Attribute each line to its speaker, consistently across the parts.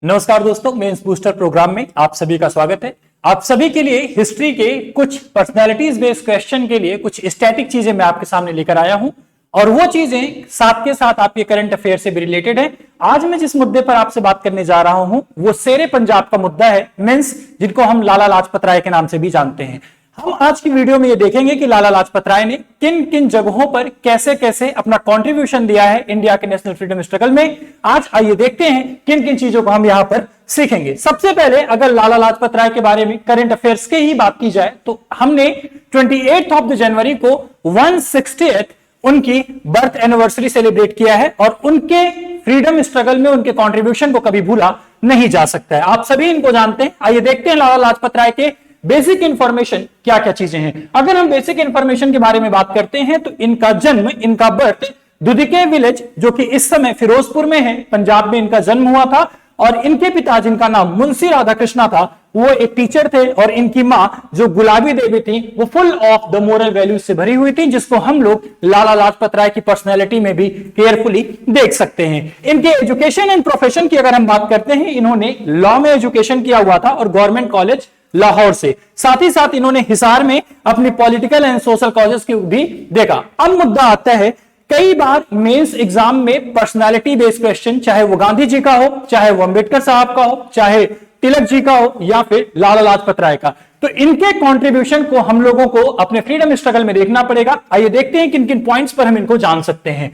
Speaker 1: नमस्कार दोस्तों, mains booster programme में आप सभी का स्वागत है। आप सभी के लिए हिस्ट्री के कुछ पर्सनालिटीज बेस्ड क्वेश्चन के लिए कुछ स्टैटिक चीजें मैं आपके सामने लेकर आया हूं और वो चीजें साथ के साथ आपके करंट अफेयर से भी रिलेटेड है। आज मैं जिस मुद्दे पर आपसे बात करने जा रहा हूं वो शेरे पंजाब का मुद्दा है, मींस जिनको हम लाला लाजपत राय के नाम से भी जानते हैं। हम आज की वीडियो में ये देखेंगे कि लाला लाजपत राय ने किन किन जगहों पर कैसे कैसे अपना कंट्रीब्यूशन दिया है इंडिया के नेशनल फ्रीडम स्ट्रगल में। आज आइए देखते हैं किन किन चीजों को हम यहां पर सीखेंगे। सबसे पहले अगर लाला लाजपत राय के बारे में करंट अफेयर्स की ही बात की जाए तो हमने 28 जनवरी को 160th उनकी बर्थ एनिवर्सरी सेलिब्रेट किया है और उनके फ्रीडम स्ट्रगल में उनके कंट्रीब्यूशन को कभी भूला नहीं जा सकता है। आप सभी इनको जानते हैं। आइए देखते हैं लाला लाजपत राय के बेसिक इंफॉर्मेशन क्या क्या चीजें हैं। अगर हम बेसिक इंफॉर्मेशन के बारे में बात करते हैं तो इनका जन्म, इनका बर्थ दुधिके विलेज जो कि इस समय फिरोजपुर में है, पंजाब में इनका जन्म हुआ था। और इनके पिता जिनका नाम मुंशी राधाकृष्णा था वो एक टीचर थे और इनकी मां जो गुलाबी देवी थी वो full of the moral values से भरी हुई थी, जिसको हम लोग लाला लाजपत राय की पर्सनैलिटी में भी केयरफुली देख सकते हैं। इनके एजुकेशन एंड प्रोफेशन की अगर हम बात करते हैं, इन्होंने लॉ में एजुकेशन किया हुआ था और गवर्नमेंट कॉलेज लाहौर से। साथ ही साथ इन्होंने हिसार में अपनी पॉलिटिकल एंड सोशल कॉजेस की भी देखा। अब मुद्दा आता है, कई बार मेंस एग्जाम में पर्सनालिटी बेस्ड क्वेश्चन, चाहे वो गांधी जी का हो, चाहे वो अंबेडकर साहब का हो, चाहे तिलक जी का हो या फिर लाला लाजपत राय का, तो इनके कंट्रीब्यूशन को हम लोगों को अपने फ्रीडम स्ट्रगल में देखना पड़ेगा। आइए देखते हैं किन किन पॉइंट्स पर हम इनको जान सकते हैं।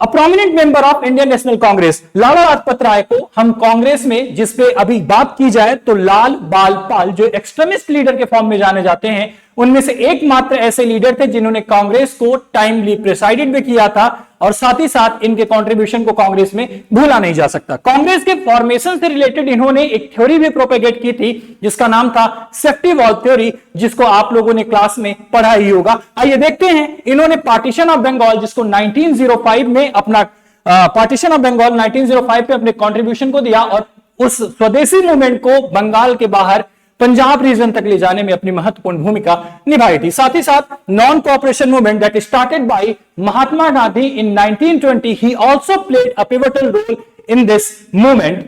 Speaker 1: A prominent member of Indian National Congress, Lala Lajpat Rai को हम कांग्रेस में जिस पे अभी बात की जाए तो लाल बाल पाल जो एक्सट्रीमिस्ट लीडर के फॉर्म में जाने जाते हैं, उनमें से एकमात्र ऐसे लीडर थे जिन्होंने कांग्रेस को टाइमली प्रेसाइडेड भी किया था और साथ ही साथ इनके कंट्रीब्यूशन को कांग्रेस में भूला नहीं जा सकता। कांग्रेस के फॉर्मेशन से रिलेटेड इन्होंने एक थ्योरी भी प्रोपेगेट की थी जिसका नाम था सेफ्टी वॉल थ्योरी, जिसको आप लोगों ने क्लास में पढ़ा ही होगा। आइए देखते हैं, इन्होंने पार्टीशन ऑफ बंगाल जिसको 1905 में अपना पार्टीशन ऑफ बंगाल 1905 पे अपने कंट्रीब्यूशन को दिया और उस स्वदेशी मूवमेंट को बंगाल के बाहर पंजाब रीजन तक ले जाने में अपनी महत्वपूर्ण भूमिका निभाई थी। साथ ही साथ non cooperation movement that started by Mahatma Gandhi in 1920 he also played a pivotal role in this movement.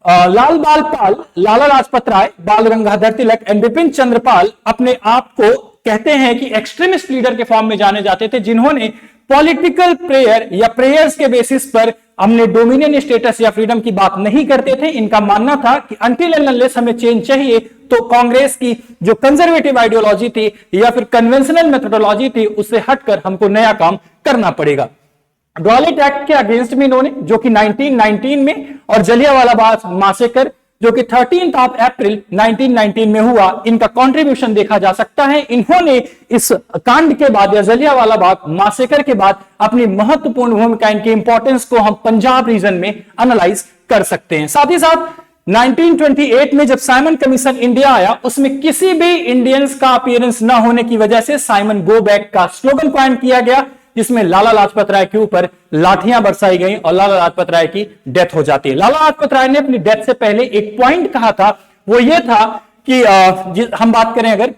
Speaker 1: Lal Bal Pal, Lala Lajpat Rai, Bal Gangadhar Tilak and Bipin Chandra Pal अपने आप को कहते हैं कि एक्सट्रीमिस्ट लीडर के फॉर्म में जाने जाते थे, जिन्होंने पॉलिटिकल प्रेयर या प्रेयर्स के बेसिस पर हमने डोमिनियन स्टेटस या फ्रीडम की बात नहीं करते थे। इनका मानना था कि अनटिल एंड अनलेस हमें चेंज चाहिए तो कांग्रेस की जो कंजर्वेटिव आइडियोलॉजी थी या फिर कन्वेंशनल मेथोडोलॉजी थी उससे हटकर हमको नया काम करना पड़ेगा। रॉलेट एक्ट के अगेंस्ट में इन्होंने, जो कि 1919 में, और जलियांवाला बाग मैसेकर जो कि 13 अप्रैल 1919 में हुआ, इनका कंट्रीब्यूशन देखा जा सकता है। इन्होंने इस कांड के बाद या जलियांवाला बाग मैसेकर के बाद अपनी महत्वपूर्ण भूमिका, इनकी इंपॉर्टेंस को हम पंजाब रीजन में एनालाइज कर सकते हैं। साथ ही साथ 1928 में जब साइमन कमीशन इंडिया आया, उसमें किसी भी इंडियंस का अपीयरेंस न होने की वजह से साइमन गो बैक का स्लोगन कॉइन किया गया, जिसमें लाला लाजपत राय के ऊपर लाठियां बरसाई गई और लाला लाजपत राय की डेथ हो जाती है। लाला लाजपत राय ने अपनी डेथ से पहले एक पॉइंट कहा था, वो ये था कि हम बात करें अगर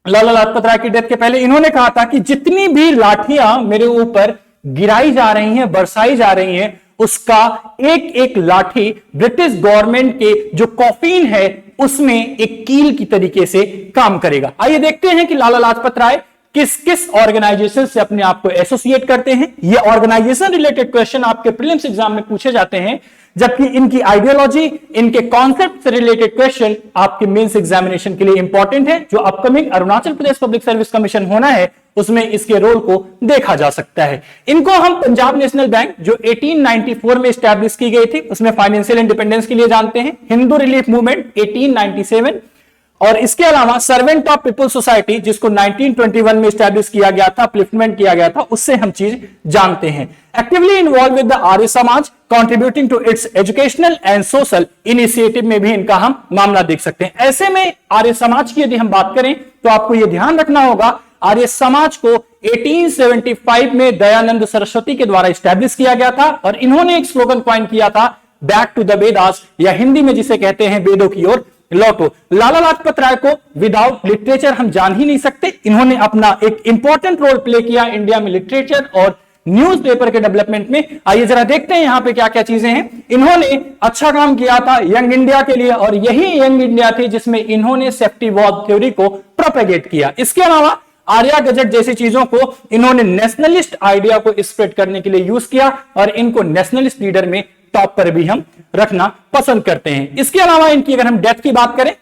Speaker 1: लाला लाजपत राय की डेथ के पहले, इन्होंने कहा था कि जितनी भी लाठियां मेरे ऊपर गिराई जा रही हैं, बरसाई जा रही हैं, उसका एक एक लाठी ब्रिटिश गवर्नमेंट के जो कॉफिन है उसमें एक कील की तरीके से काम करेगा। आइए देखते हैं कि लाला लाजपत राय किस किस ऑर्गेनाइजेशन से अपने आप को एसोसिएट करते हैं। ये ऑर्गेनाइजेशन रिलेटेड क्वेश्चन आपके प्रीलिम्स एग्जाम में पूछे जाते हैं, जबकि इनकी आइडियोलॉजी, इनके कॉन्सेप्ट से रिलेटेड क्वेश्चन आपके मेंस एग्जामिनेशन के लिए इंपॉर्टेंट है। जो upcoming Arunachal Pradesh public service commission होना है उसमें इसके रोल को देखा जा सकता है। इनको हम पंजाब नेशनल बैंक जो 1894 में स्टैब्लिश की गई थी उसमें फाइनेंशियल इंडिपेंडेंस के लिए जानते हैं। हिंदू रिलीफ मूवमेंट 1897 और इसके अलावा सर्वेंट ऑफ पीपल सोसाइटी जिसको 1921 में स्टैब्लिश किया गया था, अपलिफ्टमेंट किया गया था, उससे हम चीज जानते हैं। Actively involve with the Arya Samaj, contributing to its educational and social initiative में भी इनका हम मामला देख सकते हैं। ऐसे में आर्य समाज की यदि हम बात करें तो आपको यह ध्यान रखना होगा, आर्य समाज को 1875 में दयानंद सरस्वती के द्वारा स्टैब्लिश किया गया था और इन्होंने एक स्लोगन कॉइन किया था, बैक टू द वेदास, या हिंदी में जिसे कहते हैं वेदों की ओर लौटो। लाला लाजपत राय को विदाउट लिटरेचर हम जान ही नहीं सकते। इन्होंने अपना एक इंपॉर्टेंट रोल प्ले किया इंडिया में लिटरेचर और न्यूज़पेपर के डेवलपमेंट में। आइए जरा देखते हैं यहां पे क्या क्या चीजें हैं। इन्होंने अच्छा काम किया था यंग इंडिया के लिए, और यही यंग इंडिया थी जिसमें इन्होंने सेफ्टी वॉल्व थ्योरी को प्रोपेगेट किया। इसके अलावा आर्या गजेट जैसी चीजों को इन्होंने नेशनलिस्ट आइडिया को स्प्रेड करने के लिए यूज किया, और इनको नेशनलिस्ट लीडर में टॉप पर भी हम रखना पसंद करते हैं। इसके अलावा इनकी अगर हम डेथ की बात करें,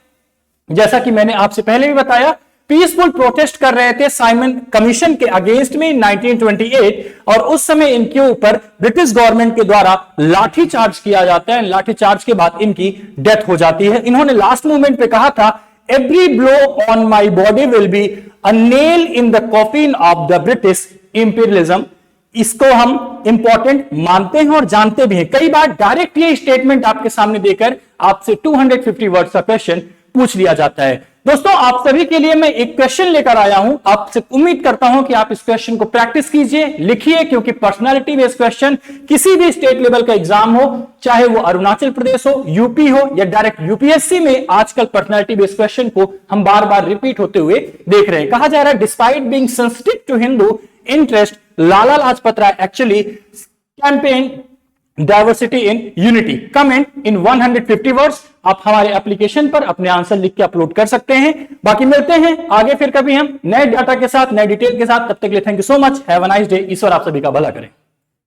Speaker 1: जैसा कि मैंने आपसे पहले भी बताया, पीसफुल प्रोटेस्ट कर रहे थे साइमन कमीशन के अगेंस्ट में 1928, और उस समय इनके ऊपर ब्रिटिश गवर्नमेंट के द्वारा लाठीचार्ज किया जाता है। लाठीचार्ज के बाद इनकी डेथ हो जाती है। इन्होंने लास्ट मोमेंट पे कहा था, every blow on my body will be a nail in the coffin of the British imperialism. इसको हम इंपॉर्टेंट मानते हैं और जानते भी हैं। कई बार डायरेक्ट ये स्टेटमेंट आपके सामने देकर आपसे 250 वर्ड्स का क्वेश्चन पूछ लिया जाता है। दोस्तों, आप सभी के लिए मैं एक क्वेश्चन लेकर आया हूं। आपसे उम्मीद करता हूं कि आप इस क्वेश्चन को प्रैक्टिस कीजिए, लिखिए, क्योंकि पर्सनालिटी बेस्ड क्वेश्चन किसी भी स्टेट लेवल का एग्जाम हो, चाहे वो अरुणाचल प्रदेश हो, यूपी हो या डायरेक्ट यूपीएससी में, आजकल पर्सनालिटी बेस्ड क्वेश्चन को हम बार बार रिपीट होते हुए देख रहे हैं। कहा जा रहा है, despite being sensitive to Hindu interest, Lala Lajpat Rai actually campaign diversity in unity. Comment in 150 words. आप हमारे एप्लीकेशन पर अपने आंसर लिख के अपलोड कर सकते हैं। बाकी मिलते हैं आगे फिर कभी हम नए डाटा के साथ, नए डिटेल के साथ। तब तक के लिए thank you so much. Have a nice day. ईश्वर आप सभी का भला करें।